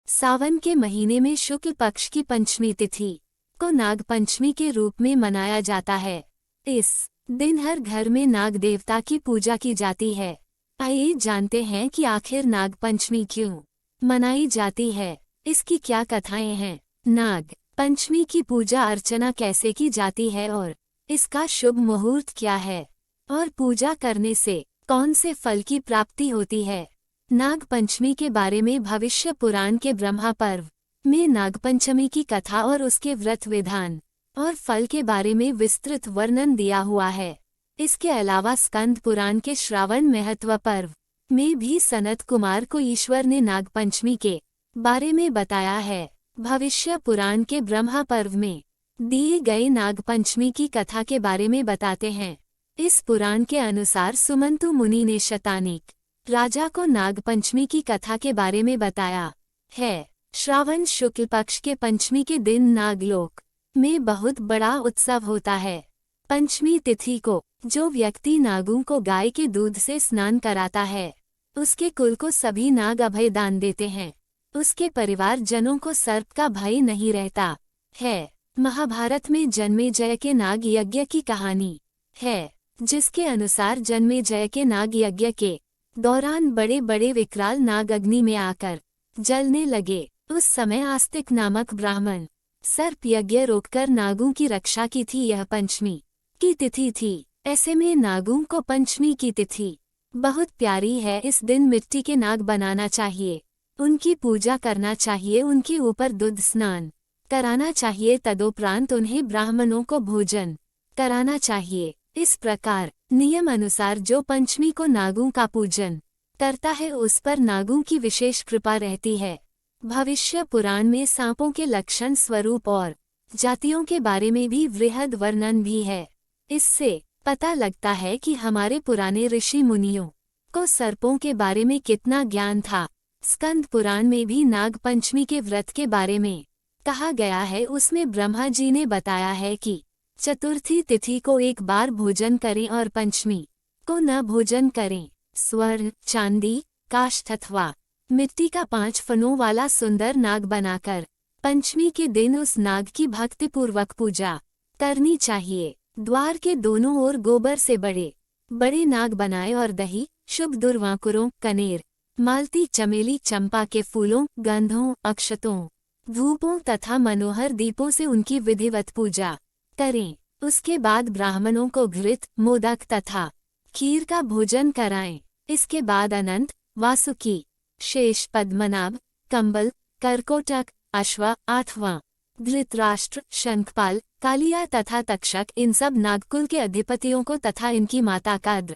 सावन के महीने में शुक्ल पक्ष की पंचमी तिथि को नाग पंचमी के रूप में मनाया जाता है। इस दिन हर घर में नाग देवता की पूजा की जाती है। आइए जानते हैं कि आखिर नाग पंचमी क्यों मनाई जाती है, इसकी क्या कथाएं हैं। नाग पंचमी की पूजा अर्चना कैसे की जाती है और इसका शुभ मुहूर्त क्या है और पूजा करने से कौन से फल की प्राप्ति होती है। नाग पंचमी के बारे में भविष्य पुराण के ब्रह्मा पर्व में नागपंचमी की कथा और उसके व्रत विधान और फल के बारे में विस्तृत वर्णन दिया हुआ है। इसके अलावा स्कंद पुराण के श्रावण महत्व पर्व में भी सनत कुमार को ईश्वर ने नागपंचमी के बारे में बताया है। भविष्य पुराण के ब्रह्मा पर्व में दिए गए नागपंचमी की कथा के बारे में बताते हैं। इस पुराण के अनुसार सुमंतु मुनि ने शतानीक राजा को नागपंचमी की कथा के बारे में बताया है। श्रावण शुक्ल पक्ष के पंचमी के दिन नागलोक में बहुत बड़ा उत्सव होता है। पंचमी तिथि को जो व्यक्ति नागों को गाय के दूध से स्नान कराता है, उसके कुल को सभी नाग अभय दान देते हैं। उसके परिवार जनों को सर्प का भय नहीं रहता है। महाभारत में जन्मेजय के नाग यज्ञ की कहानी है, जिसके अनुसार जन्मेजय के नाग यज्ञ के दौरान बड़े बड़े विकराल नाग अग्नि में आकर जलने लगे। उस समय आस्तिक नामक ब्राह्मण सर्प यज्ञ रोककर नागों की रक्षा की थी। यह पंचमी की तिथि थी। ऐसे में नागों को पंचमी की तिथि बहुत प्यारी है। इस दिन मिट्टी के नाग बनाना चाहिए, उनकी पूजा करना चाहिए, उनके ऊपर दूध स्नान कराना चाहिए, तदोपरांत उन्हें ब्राह्मणों को भोजन कराना चाहिए। इस प्रकार नियम अनुसार जो पंचमी को नागों का पूजन करता है, उस पर नागों की विशेष कृपा रहती है। भविष्य पुराण में सांपों के लक्षण, स्वरूप और जातियों के बारे में भी वृहद वर्णन भी है। इससे पता लगता है कि हमारे पुराने ऋषि मुनियों को सर्पों के बारे में कितना ज्ञान था। स्कंद पुराण में भी नाग पंचमी के व्रत के बारे में कहा गया है। उसमें ब्रह्मा जी ने बताया है कि चतुर्थी तिथि को एक बार भोजन करें और पंचमी को न भोजन करें। स्वर्ण, चांदी, काष्ठ अथवा मिट्टी का 5 फनों वाला सुंदर नाग बनाकर पंचमी के दिन उस नाग की भक्तिपूर्वक पूजा करनी चाहिए। द्वार के दोनों ओर गोबर से बड़े बड़े नाग बनाए और दही, शुभ दुर्वांकुरों, कनेर, मालती, चमेली, चंपा के फूलों, गंधों, अक्षतों, धूपों तथा मनोहर दीपों से उनकी विधिवत पूजा करें। उसके बाद ब्राह्मणों को घृत, मोदक तथा खीर का भोजन कराएं। इसके बाद अनंत, वासुकी, शेष, पद्मनाभ, कंबल, करकोटक, अश्व, आठवां, धृतराष्ट्र, शंखपाल, कालिया तथा तक्षक, इन सब नागकुल के अधिपतियों को तथा इनकी माता काद्र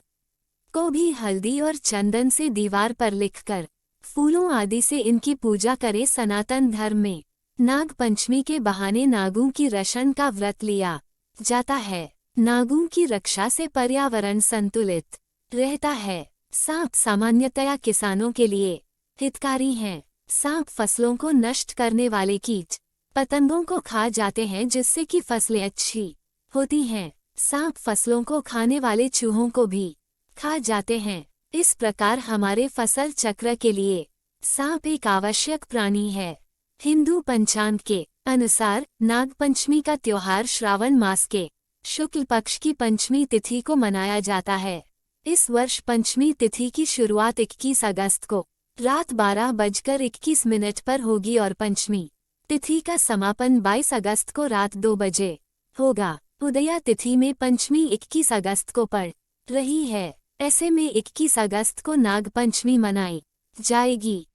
को भी हल्दी और चंदन से दीवार पर लिखकर फूलों आदि से इनकी पूजा करे। सनातन धर्म में नाग पंचमी के बहाने नागों की रक्षण का व्रत लिया जाता है। नागों की रक्षा से पर्यावरण संतुलित रहता है। सांप सामान्यतया किसानों के लिए हितकारी हैं। सांप फसलों को नष्ट करने वाले कीट पतंगों को खा जाते हैं, जिससे कि फसलें अच्छी होती हैं। सांप फसलों को खाने वाले चूहों को भी खा जाते हैं। इस प्रकार हमारे फसल चक्र के लिए सांप एक आवश्यक प्राणी है। हिंदू पंचांग के अनुसार नाग पंचमी का त्योहार श्रावण मास के शुक्ल पक्ष की पंचमी तिथि को मनाया जाता है। इस वर्ष पंचमी तिथि की शुरुआत 21 अगस्त को रात 12:21 पर होगी और पंचमी तिथि का समापन 22 अगस्त को रात 2 बजे होगा। उदया तिथि में पंचमी 21 अगस्त को पड़ रही है। ऐसे में 21 अगस्त को नाग पंचमी मनाई जाएगी।